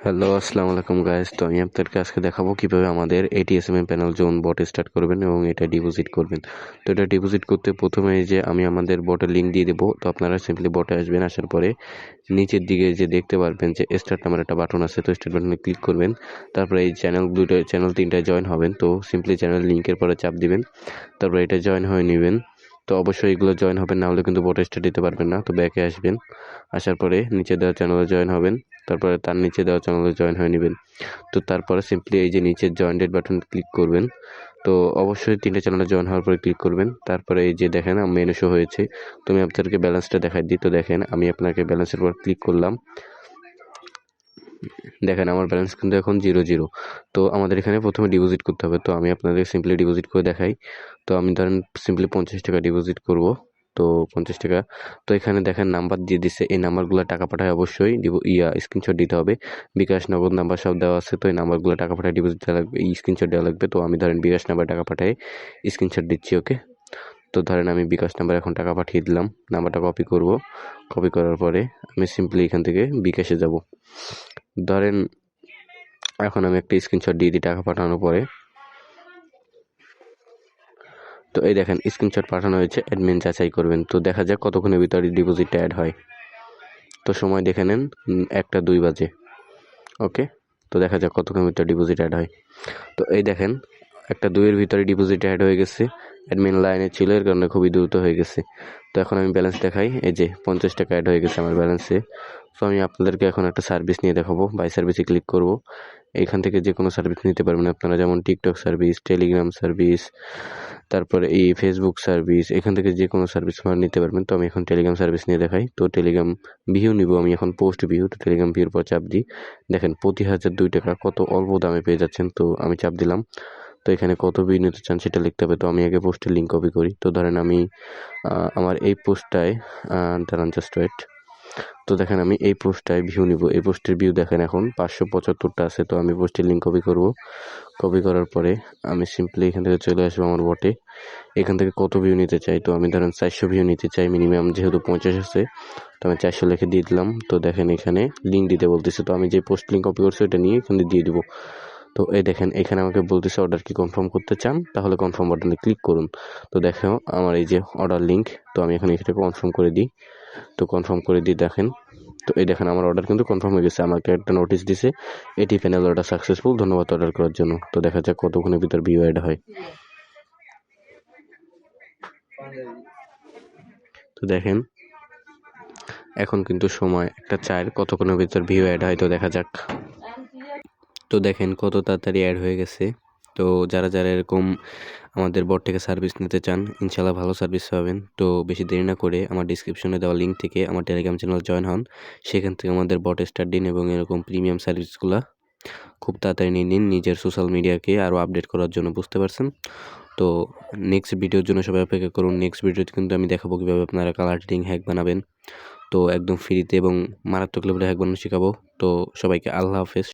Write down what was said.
Hello, আসসালামু আলাইকুম guys. তো আমি আপনাদেরকে আজকে দেখাবো কিভাবে আমাদের এটিএসএম প্যানেল জোন বট স্টার্ট করবেন এবং এটা ডিপোজিট করবেন। তো এটা ডিপোজিট করতে প্রথমে যে আমি আমাদের বটের লিঙ্ক দিয়ে দেবো। তো আপনারা সিম্পলি বটে আসবেন, আসার পরে নিচের দিকে যে দেখতে পারবেন যে স্টার্ট নামের একটা বাটন আছে, তো স্টার্ট বাটনে ক্লিক করবেন। তারপরে এই চ্যানেল তিনটায় জয়েন হবেন। তো সিম্পলি চ্যানেল লিঙ্কের পরে চাপ দিবেন, তারপরে এটা জয়েন হয়ে নেবেন। তো অবশ্যই এগুলো জয়েন হবেন, না হলে কিন্তু বটে স্টার্ট দিতে পারবেন না। তো ব্যাকে আসবেন, আসার পরে নিচে দেওয়া চ্যানেলে জয়েন হবেন, তারপরে তার নিচে দেওয়া চ্যানেলে জয়েন হয়ে নেবেন। তো তারপরে সিম্পলি এই যে নিচের জয়েন্টেড বাটন ক্লিক করবেন। তো অবশ্যই তিনটে চ্যানেলে জয়েন হওয়ার পরে ক্লিক করবেন। তারপরে এই যে দেখেন মেনু শো হয়েছে। তো আমি আপনাদেরকে ব্যালেন্সটা দেখাই দিই। তো দেখেন আমি আপনাকে ব্যালেন্সের উপর ক্লিক করলাম, দেখেন আমার ব্যালেন্স কিন্তু এখন 0 তো আমাদের এখানে প্রথমে ডিপোজিট করতে হবে। তো আমি আপনাদের সিম্পলি ডিপোজিট করে দেখাই। তো আমি ধরেন সিম্পলি 50 টাকা ডিপোজিট করব। তো 50 টাকা। তো এখানে দেখেন নাম্বার দিয়ে দিচ্ছে, এই নাম্বারগুলো টাকা পাঠায় অবশ্যই স্ক্রিনশট দিতে হবে। বিকাশ, নগদ নাম্বার সব দেওয়া আছে। তো এই নাম্বারগুলো টাকা পাঠায় ডিপোজিট দেওয়া লাগবে, স্ক্রিনশট দেওয়া লাগবে। তো আমি ধরেন বিকাশ নাম্বার টাকা পাঠাই স্ক্রিনশট দিচ্ছি, ওকে। তো ধরেন আমি বিকাশ নাম্বার এখন টাকা পাঠিয়ে দিলাম, নাম্বারটা কপি করব। কপি করার পরে আমি সিম্পলি এখান থেকে বিকাশে যাব। ধরেন এখন আমি একটা স্ক্রিনশট দিয়ে দিই টাকা পাঠানোর পরে। তো এই দেখেন স্ক্রিনশট পাঠানো হয়েছে, অ্যাডমিন যাচাই করবেন। তো দেখা যাক কতক্ষণের ভিতরে ডিপোজিটটা অ্যাড হয়। তো সময় দেখে নেন 1টা 2 বাজে, ওকে। তো দেখা যাক কতক্ষণের ভিতরে ডিপোজিট অ্যাড হয়। তো এই দেখেন 1টা 2-এর ভিতরে ডিপোজিট অ্যাড হয়ে গেছে। অ্যাডমিন লাইনে ছিল, এর কারণে খুবই দ্রুত হয়ে গেছে। তো এখন আমি ব্যালেন্স দেখাই, এই যে 50 টাকা অ্যাড হয়ে গেছে আমার ব্যালেন্সে। তো আমি আপনাদেরকে এখন একটা সার্ভিস নিয়ে দেখাবো। বাই সার্ভিসে ক্লিক করব। এখান থেকে যে কোনো সার্ভিস নিতে পারবেন আপনারা, যেমন টিকটক সার্ভিস, টেলিগ্রাম সার্ভিস, তারপরে এই ফেসবুক সার্ভিস, এখান থেকে যে কোনো সার্ভিস আপনারা নিতে পারবেন। তো আমি এখন টেলিগ্রাম সার্ভিস নিয়ে দেখাই। তো টেলিগ্রাম ভিউ নিব আমি এখন, পোস্ট ভিউ। তো টেলিগ্রাম ভিউর পর চাপ দিই, দেখেন প্রতি 1002 টাকা কত অল্প দামে পেয়ে যাচ্ছেন। তো আমি চাপ দিলাম। তো এখানে কত ভিউ নিতে চান সেটা লিখতে হবে। তো আমি আগে পোস্টের লিঙ্ক কপি করি। তো ধরেন আমি আমার এই পোস্টটায় দাঁড়ান জাস্ট ওয়েট। তো দেখেন আমি এই পোস্টটায় ভিউ নিব। এই পোস্টের ভিউ দেখেন এখন 575টা আছে। তো আমি পোস্টের লিঙ্ক কপি করব। কপি করার পরে আমি সিম্পলি এখান থেকে চলে আসবো আমার বটে। এখান থেকে কত ভিউ নিতে চাই, তো আমি ধরেন 400 ভিউ নিতে চাই মিনিমাম, যেহেতু 50 আছে। তো আমি 400 লিখে দিয়ে দিলাম। তো দেখেন এখানে লিঙ্ক দিতে বলতেছে। তো আমি যে পোস্ট লিঙ্ক কপি করছি ওটা নিয়ে এখানে দিয়ে দিব। তো এই দেখেন এখানে আমাকে বলতেছে অর্ডার কি কনফার্ম করতে চান, তাহলে কনফার্ম বাটনে ক্লিক করুন। তো দেখো আমার এই যে অর্ডার লিঙ্ক। তো আমি এখন এখানে কনফার্ম করে দিই। তো কনফার্ম করে দিই, দেখেন। তো এই দেখেন আমার অর্ডার কিন্তু কনফার্ম হয়ে গেছে। আমাকে একটা নোটিশ দিছে, এটি প্যানেল অর্ডার সাকসেসফুল, ধন্যবাদ অর্ডার করার জন্য। তো দেখা যাক কতক্ষণের ভিতর ভিউ অ্যাড হয়। তো দেখেন এখন কিন্তু সময় 1টা 4, কতক্ষণের ভিতর ভিউ অ্যাড হয়। তো দেখা যাক। তো দেখেন কত তাড়াতাড়ি অ্যাড হয়ে গেছে। তো যারা যারা এরকম আমাদের বট থেকে সার্ভিস নিতে চান, ইনশাল্লাহ ভালো সার্ভিস পাবেন। তো বেশি দেরি না করে আমার ডিসক্রিপশনে দেওয়া লিঙ্ক থেকে আমার টেলিগ্রাম চ্যানেল জয়েন হন। সেখান থেকে আমাদের বট স্টার্ট দিন এবং এরকম প্রিমিয়াম সার্ভিসগুলো খুব তাড়াতাড়ি নিয়ে নিন নিজের সোশ্যাল মিডিয়াকে আরও আপডেট করার জন্য, বুঝতে পারছেন। তো নেক্সট ভিডিওর জন্য সবাই অপেক্ষা করুন। নেক্সট ভিডিওতে কিন্তু আমি দেখাবো কীভাবে আপনারা কালার রেটিং হ্যাক বানাবেন। তো একদম ফ্রিতে এবং মারাত্মক লেভেলে হ্যাক বানানো শেখাবো। তো সবাইকে আল্লাহ হাফেজ।